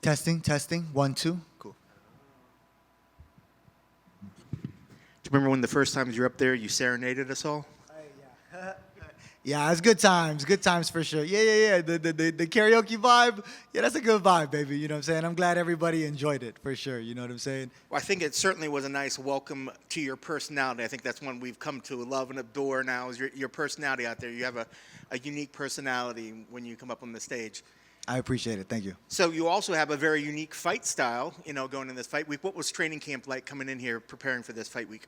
Testing, testing. 1, 2. Cool. Do you remember when the first times you were up there, you serenaded us all? Yeah, it's good times for sure. Yeah. The karaoke vibe, yeah, that's a good vibe, baby. You know what I'm saying? I'm glad everybody enjoyed it for sure. You know what I'm saying? Well, I think it certainly was a nice welcome to your personality. I think that's one we've come to love and adore now is your personality out there. You have a unique personality when you come up on the stage. I appreciate it. Thank you. So you also have a very unique fight style, going in this fight week. What was training camp like coming in here preparing for this fight week?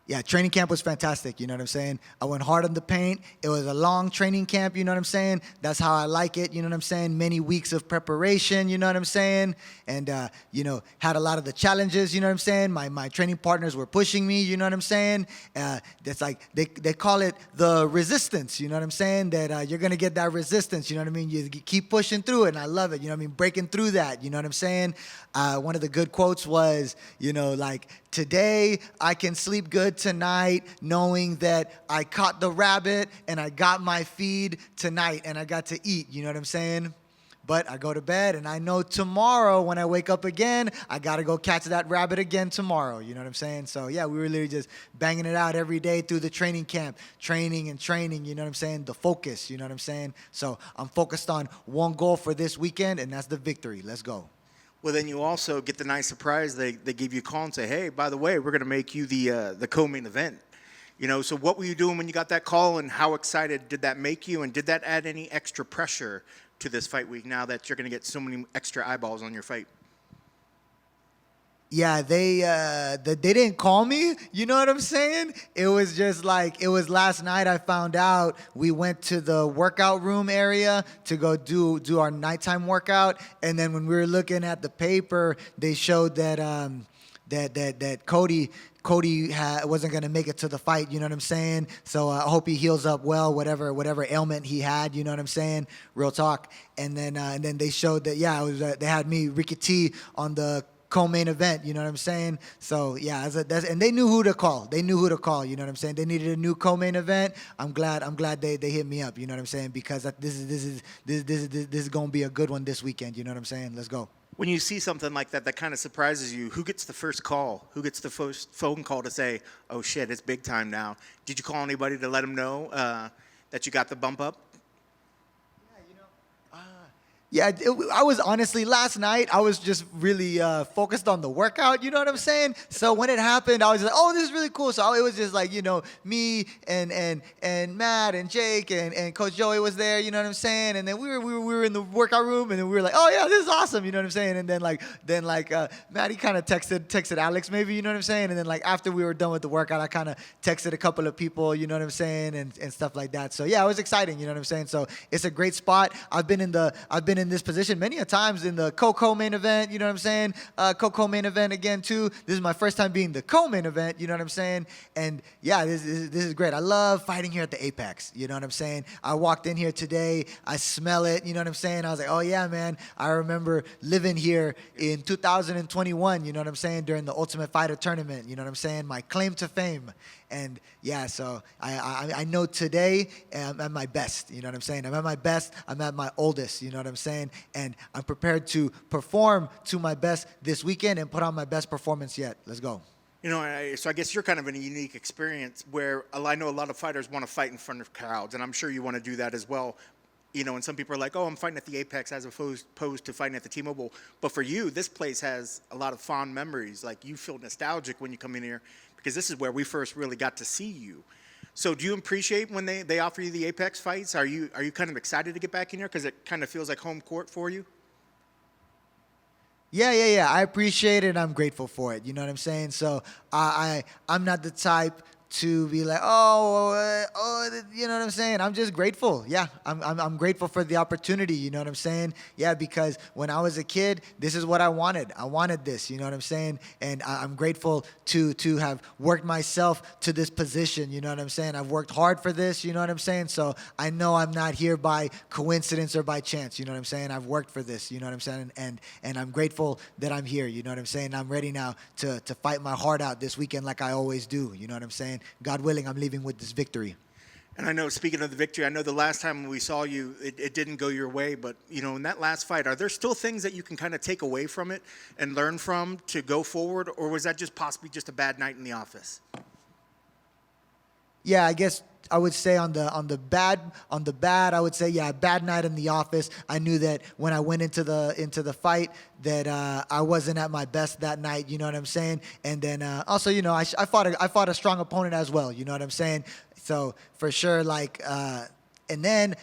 Yeah, training camp was fantastic. You know what I'm saying? I went hard on the paint. It was a long training camp. You know what I'm saying? That's how I like it. You know what I'm saying? Many weeks of preparation. You know what I'm saying? And, had a lot of the challenges. You know what I'm saying? My training partners were pushing me. You know what I'm saying? That's like, they call it the resistance. You know what I'm saying? That you're going to get that resistance. You know what I mean? You keep pushing through it. And I love it. You know what I mean? Breaking through that. You know what I'm saying? One of the good quotes was, today I can sleep good tonight knowing that I caught the rabbit and I got my feed tonight and I got to eat. You know what I'm saying? But I go to bed and I know tomorrow when I wake up again, I got to go catch that rabbit again tomorrow. You know what I'm saying? So, yeah, we were literally just banging it out every day through the training camp, training and training, you know what I'm saying? The focus, you know what I'm saying? So I'm focused on one goal for this weekend, and that's the victory. Let's go. Well, then you also get the nice surprise. They give you a call and say, hey, by the way, we're going to make you the co-main event. So what were you doing when you got that call, and how excited did that make you, and did that add any extra pressure to this fight week now that you're going to get so many extra eyeballs on your fight? Yeah, they didn't call me. You know what I'm saying? It was just like, it was last night I found out. We went to the workout room area to go do our nighttime workout. And then when we were looking at the paper, they showed that that Cody wasn't going to make it to the fight, you know what I'm saying? So I hope he heals up well, whatever ailment he had, you know what I'm saying? Real talk. And then they showed that, yeah, it was, they had me, Ricky T, on the co-main event, you know what I'm saying? So yeah, and they knew who to call. They knew who to call, you know what I'm saying? They needed a new co-main event. I'm glad they hit me up, you know what I'm saying? Because this is going to be a good one this weekend, you know what I'm saying? Let's go. When you see something like that kind of surprises you, who gets the first call? Who gets the first phone call to say, oh shit, it's big time now? Did you call anybody to let them know that you got the bump up? Yeah, I was honestly, last night, I was just really focused on the workout, you know what I'm saying? So when it happened, I was like, oh, this is really cool. So it was just like, me and Matt and Jake and Coach Joey was there, you know what I'm saying? And then we were in the workout room, and then we were like, oh, yeah, this is awesome, you know what I'm saying? And then Matt, he kind of texted Alex maybe, you know what I'm saying? And then after we were done with the workout, I kind of texted a couple of people, you know what I'm saying? And stuff like that. So yeah, it was exciting, you know what I'm saying? So it's a great spot. I've been in in this position many a times in the co-main event, you know what I'm saying? Co-main event again too. This is my first time being the co-main event, you know what I'm saying? And yeah, this is great. I love fighting here at the Apex, you know what I'm saying? I walked in here today, I smell it, you know what I'm saying? I was like, oh yeah, man, I remember living here in 2021, you know what I'm saying? During the Ultimate Fighter tournament, you know what I'm saying? My claim to fame. And yeah, so I know today I'm at my best, you know what I'm saying? I'm at my best, I'm at my oldest, you know what I'm saying? And I'm prepared to perform to my best this weekend and put on my best performance yet. Let's go. So I guess you're kind of in a unique experience where I know a lot of fighters want to fight in front of crowds, and I'm sure you want to do that as well. And some people are like, oh, I'm fighting at the Apex as opposed to fighting at the T-Mobile. But for you, this place has a lot of fond memories. Like, you feel nostalgic when you come in here because this is where we first really got to see you. So do you appreciate when they offer you the Apex fights? Are you kind of excited to get back in here because it kind of feels like home court for you? Yeah. I appreciate it. And I'm grateful for it. You know what I'm saying? So I'm not the type to be like, you know what I'm saying? I'm just grateful. Yeah, I'm grateful for the opportunity. You know what I'm saying? Yeah, because when I was a kid, this is what I wanted. I wanted this. You know what I'm saying? And I'm grateful to have worked myself to this position. You know what I'm saying? I've worked hard for this. You know what I'm saying? So I know I'm not here by coincidence or by chance. You know what I'm saying? I've worked for this. You know what I'm saying? And I'm grateful that I'm here. You know what I'm saying? I'm ready now to fight my heart out this weekend like I always do. You know what I'm saying? God willing, I'm leaving with this victory. And I know, speaking of the victory, I know the last time we saw you, it didn't go your way. But, in that last fight, are there still things that you can kind of take away from it and learn from to go forward? Or was that just possibly just a bad night in the office? Yeah, I guess I would say on the bad, I would say, yeah, bad night in the office. I knew that when I went into the fight that I wasn't at my best that night. You know what I'm saying? And then also, I fought a strong opponent as well. You know what I'm saying? So for sure, like. And then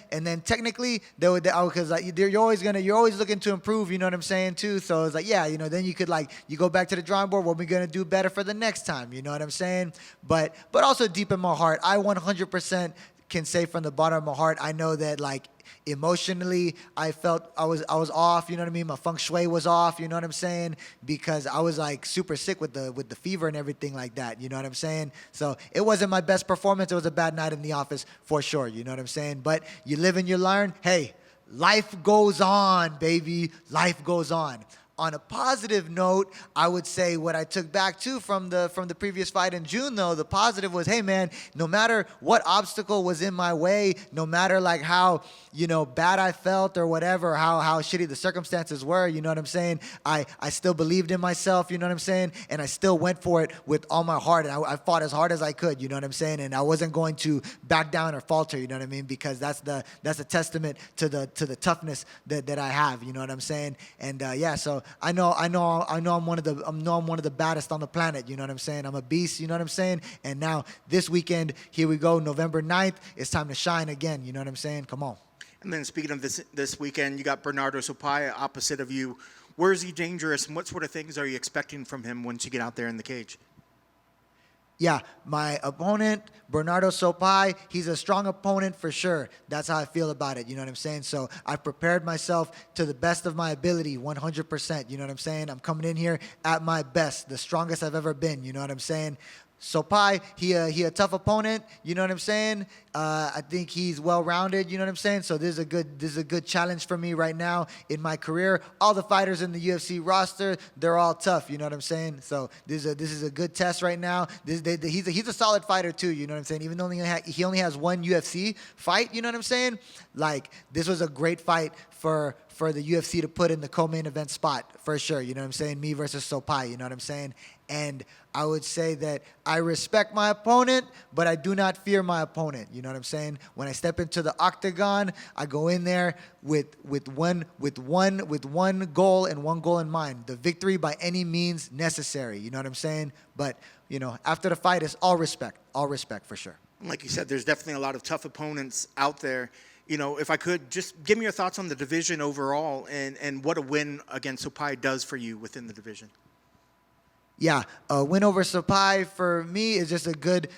technically because you're always looking to improve, you know what I'm saying too. So it's like, yeah, then you could you go back to the drawing board. What are we gonna do better for the next time? You know what I'm saying? But also deep in my heart, I 100% can say from the bottom of my heart, I know that emotionally, I felt I was off. You know what I mean? My feng shui was off. You know what I'm saying? Because I was super sick with the fever and everything like that. You know what I'm saying? So it wasn't my best performance. It was a bad night in the office for sure. You know what I'm saying? But you live and you learn. Hey, life goes on, baby. Life goes on. On a positive note, I would say what I took back too from the previous fight in June, though, the positive was, hey man, no matter what obstacle was in my way, no matter how bad I felt or whatever, how shitty the circumstances were, you know what I'm saying? I still believed in myself, you know what I'm saying? And I still went for it with all my heart, and I fought as hard as I could, you know what I'm saying? And I wasn't going to back down or falter, you know what I mean? Because that's a testament to the toughness that I have, you know what I'm saying? And yeah, so I know I'm one of the baddest on the planet, you know what I'm saying? I'm a beast, you know what I'm saying? And now this weekend, here we go, November 9th, it's time to shine again, you know what I'm saying? Come on. And then speaking of this weekend, you got Bernardo Sopaj opposite of you. Where is he dangerous, and what sort of things are you expecting from him once you get out there in the cage? Yeah, my opponent, Bernardo Sopaj, he's a strong opponent for sure. That's how I feel about it, you know what I'm saying? So I prepared myself to the best of my ability, 100%, you know what I'm saying? I'm coming in here at my best, the strongest I've ever been, you know what I'm saying? Sopaj, he a tough opponent, you know what I'm saying? I think he's well-rounded, you know what I'm saying? So this is a good challenge for me right now in my career. All the fighters in the UFC roster, they're all tough, you know what I'm saying? So this is a good test right now. He's a solid fighter too, you know what I'm saying? Even though he only has one UFC fight, you know what I'm saying? This was a great fight for the UFC to put in the co-main event spot for sure, you know what I'm saying? Me versus Sopaj, you know what I'm saying? And I would say that I respect my opponent, but I do not fear my opponent. You know what I'm saying? When I step into the octagon, I go in there with one goal and one goal in mind: the victory by any means necessary. You know what I'm saying? But after the fight, it's all respect for sure. Like you said, there's definitely a lot of tough opponents out there. If I could, just give me your thoughts on the division overall and what a win against Sopaj does for you within the division. Yeah, a win over Sopaj for me is just a good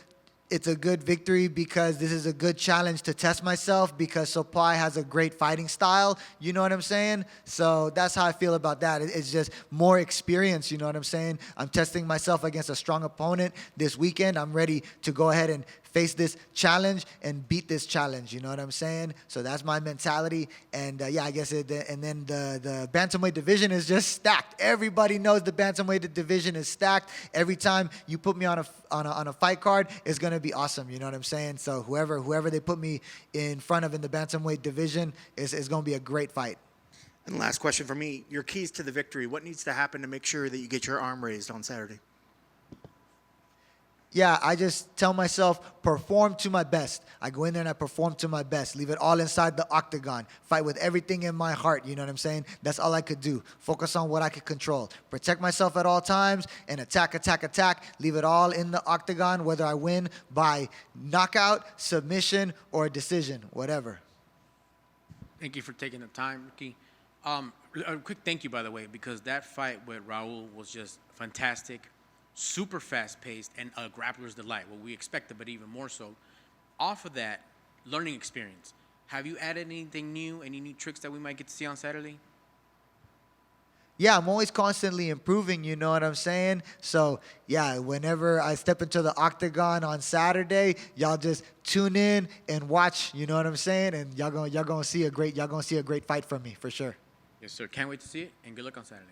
victory because this is a good challenge to test myself because Sopaj has a great fighting style, you know what I'm saying? So that's how I feel about that. It's just more experience, you know what I'm saying? I'm testing myself against a strong opponent this weekend. I'm ready to go ahead and face this challenge and beat this challenge, you know what I'm saying? So that's my mentality. And yeah, I guess and then the bantamweight division is just stacked. Everybody knows the bantamweight division is stacked. Every time you put me on a fight card, it's gonna be awesome, you know what I'm saying? So whoever they put me in front of in the bantamweight division is gonna be a great fight. And last question for me, your keys to the victory. What needs to happen to make sure that you get your arm raised on Saturday? Yeah, I just tell myself, perform to my best. I go in there and I perform to my best. Leave it all inside the octagon. Fight with everything in my heart, you know what I'm saying? That's all I could do. Focus on what I could control. Protect myself at all times and attack. Leave it all in the octagon, whether I win by knockout, submission, or decision, whatever. Thank you for taking the time, Ricky. A quick thank you, by the way, because that fight with Raul was just fantastic. Super fast-paced and a grappler's delight. What we expected, but even more so. Off of that, learning experience. Have you added anything new, any new tricks that we might get to see on Saturday? Yeah, I'm always constantly improving, you know what I'm saying? So, yeah, whenever I step into the octagon on Saturday, y'all just tune in and watch, you know what I'm saying? And y'all gonna see a great fight from me, for sure. Yes, sir. Can't wait to see it, and good luck on Saturday.